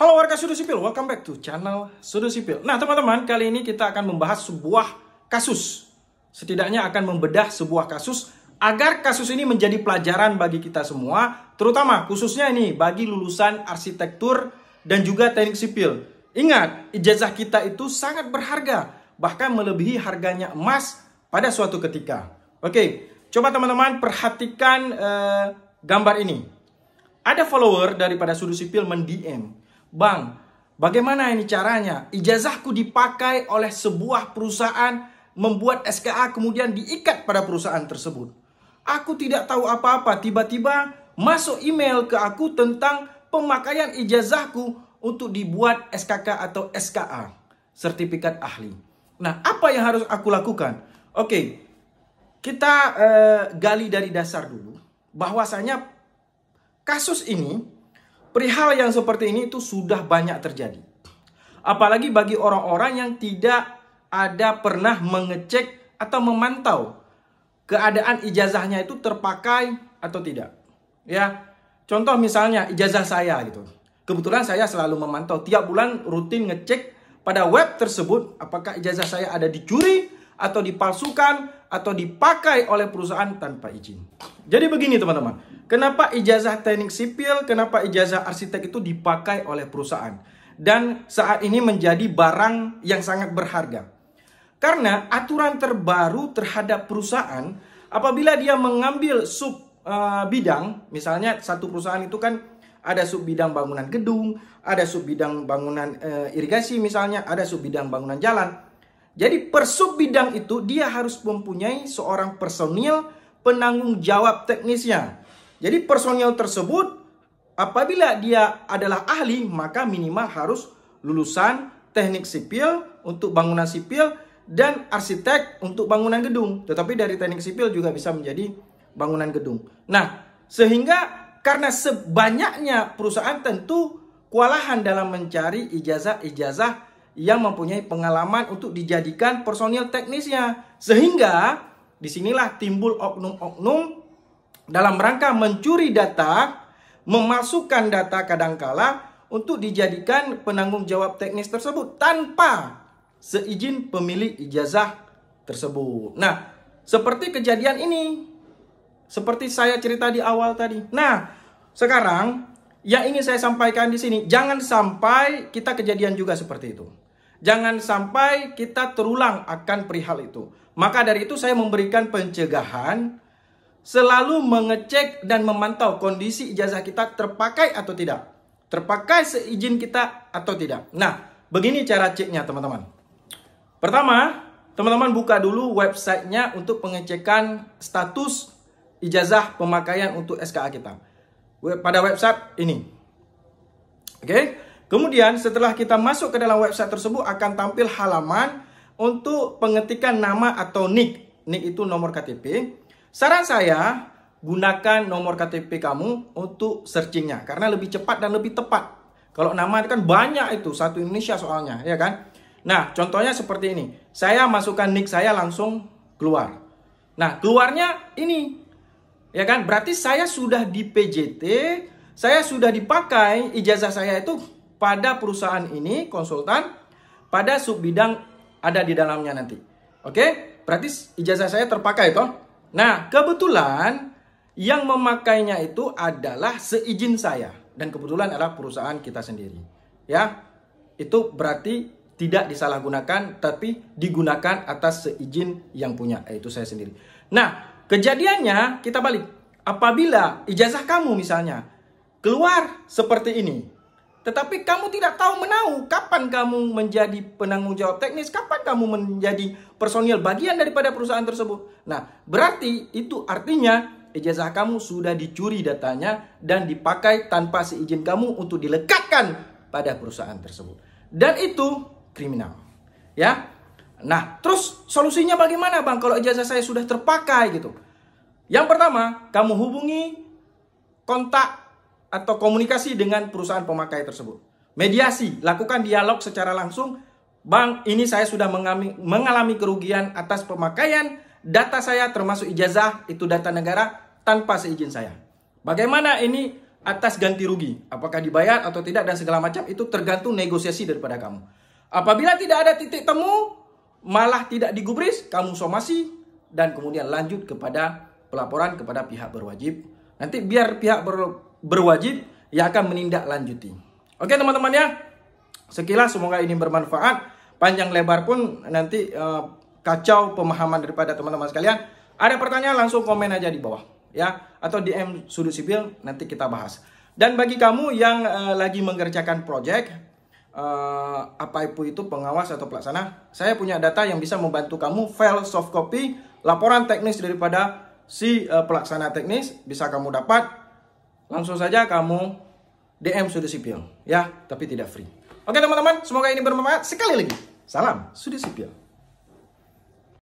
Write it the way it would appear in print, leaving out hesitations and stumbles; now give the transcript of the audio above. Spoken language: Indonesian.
Halo warga Sudut Sipil, welcome back to channel Sudut Sipil. Nah teman-teman, kali ini kita akan membahas sebuah kasus. Setidaknya akan membedah sebuah kasus agar kasus ini menjadi pelajaran bagi kita semua, terutama khususnya ini bagi lulusan arsitektur dan juga teknik sipil. Ingat, ijazah kita itu sangat berharga, bahkan melebihi harganya emas pada suatu ketika. Oke, coba teman-teman perhatikan gambar ini. Ada follower daripada Sudut Sipil mend-DM, "Bang, bagaimana ini caranya? Ijazahku dipakai oleh sebuah perusahaan, membuat SKA kemudian diikat pada perusahaan tersebut. Aku tidak tahu apa-apa, tiba-tiba masuk email ke aku tentang pemakaian ijazahku untuk dibuat SKK atau SKA, sertifikat ahli. Nah, apa yang harus aku lakukan?" Oke, kita gali dari dasar dulu, bahwasanya kasus ini, perihal yang seperti ini itu sudah banyak terjadi. Apalagi bagi orang-orang yang tidak ada pernah mengecek atau memantau keadaan ijazahnya itu terpakai atau tidak. Ya, contoh misalnya ijazah saya gitu. Kebetulan saya selalu memantau tiap bulan, rutin ngecek pada web tersebut apakah ijazah saya ada dicuri atau dipalsukan atau dipakai oleh perusahaan tanpa izin. Jadi begini teman-teman, kenapa ijazah teknik sipil, kenapa ijazah arsitek itu dipakai oleh perusahaan dan saat ini menjadi barang yang sangat berharga? Karena aturan terbaru terhadap perusahaan, apabila dia mengambil sub bidang, misalnya satu perusahaan itu kan ada sub bidang bangunan gedung, ada sub bidang bangunan irigasi misalnya, ada sub bidang bangunan jalan. Jadi per sub bidang itu dia harus mempunyai seorang personil penanggung jawab teknisnya. Jadi personil tersebut apabila dia adalah ahli, maka minimal harus lulusan teknik sipil untuk bangunan sipil dan arsitek untuk bangunan gedung. Tetapi dari teknik sipil juga bisa menjadi bangunan gedung. Nah, sehingga karena sebanyaknya perusahaan tentu kewalahan dalam mencari ijazah-ijazah yang mempunyai pengalaman untuk dijadikan personil teknisnya. Sehingga disinilah timbul oknum-oknum dalam rangka mencuri data, memasukkan data kadangkala untuk dijadikan penanggung jawab teknis tersebut tanpa seizin pemilik ijazah tersebut. Nah, seperti kejadian ini, seperti saya cerita di awal tadi. Nah, sekarang yang ingin saya sampaikan di sini, jangan sampai kita kejadian juga seperti itu. Jangan sampai kita terulang akan perihal itu. Maka dari itu saya memberikan pencegahan, selalu mengecek dan memantau kondisi ijazah kita terpakai atau tidak. Terpakai seizin kita atau tidak. Nah, begini cara ceknya teman-teman. Pertama, teman-teman buka dulu websitenya untuk pengecekan status ijazah pemakaian untuk SKA kita. Pada website ini. Oke. Kemudian setelah kita masuk ke dalam website tersebut akan tampil halaman untuk pengetikan nama atau NIK. NIK itu nomor KTP. Saran saya gunakan nomor KTP kamu untuk searchingnya karena lebih cepat dan lebih tepat. Kalau nama kan banyak itu, satu Indonesia soalnya, ya kan? Nah, contohnya seperti ini. Saya masukkan NIK saya langsung keluar. Nah, keluarnya ini. Ya kan? Berarti saya sudah di PJT, saya sudah dipakai ijazah saya itu pada perusahaan ini, konsultan, pada sub bidang ada di dalamnya nanti. Oke? Berarti ijazah saya terpakai toh. Nah, kebetulan yang memakainya itu adalah seizin saya. Dan kebetulan adalah perusahaan kita sendiri. Ya, itu berarti tidak disalahgunakan, tapi digunakan atas seizin yang punya, yaitu saya sendiri. Nah, kejadiannya kita balik. Apabila ijazah kamu misalnya keluar seperti ini, tetapi kamu tidak tahu menahu kapan kamu menjadi penanggung jawab teknis, kapan kamu menjadi personil bagian daripada perusahaan tersebut. Nah, berarti itu artinya ijazah kamu sudah dicuri datanya dan dipakai tanpa seizin kamu untuk dilekatkan pada perusahaan tersebut. Dan itu kriminal. Ya. Nah, terus solusinya bagaimana, Bang, kalau ijazah saya sudah terpakai gitu? Yang pertama, kamu hubungi kontak atau komunikasi dengan perusahaan pemakai tersebut. Mediasi, lakukan dialog secara langsung. "Bang, ini saya sudah mengalami kerugian atas pemakaian data saya termasuk ijazah, itu data negara tanpa seizin saya. Bagaimana ini atas ganti rugi. Apakah dibayar atau tidak dan segala macam itu tergantung negosiasi daripada kamu. Apabila tidak ada titik temu, malah tidak digubris, kamu somasi dan kemudian lanjut kepada pelaporan kepada pihak berwajib. Nanti biar pihak berwajib yang akan menindaklanjuti. Oke teman-teman ya, sekilas semoga ini bermanfaat. Panjang lebar pun nanti kacau pemahaman daripada teman-teman sekalian. Ada pertanyaan langsung komen aja di bawah ya, atau DM Sudut Sipil, nanti kita bahas. Dan bagi kamu yang lagi mengerjakan project apa itu pengawas atau pelaksana, saya punya data yang bisa membantu kamu file soft copy laporan teknis daripada si pelaksana teknis, bisa kamu dapat. Langsung saja kamu DM Sudut Sipil ya, tapi tidak free. Oke teman-teman, semoga ini bermanfaat. Sekali lagi, salam Sudut Sipil.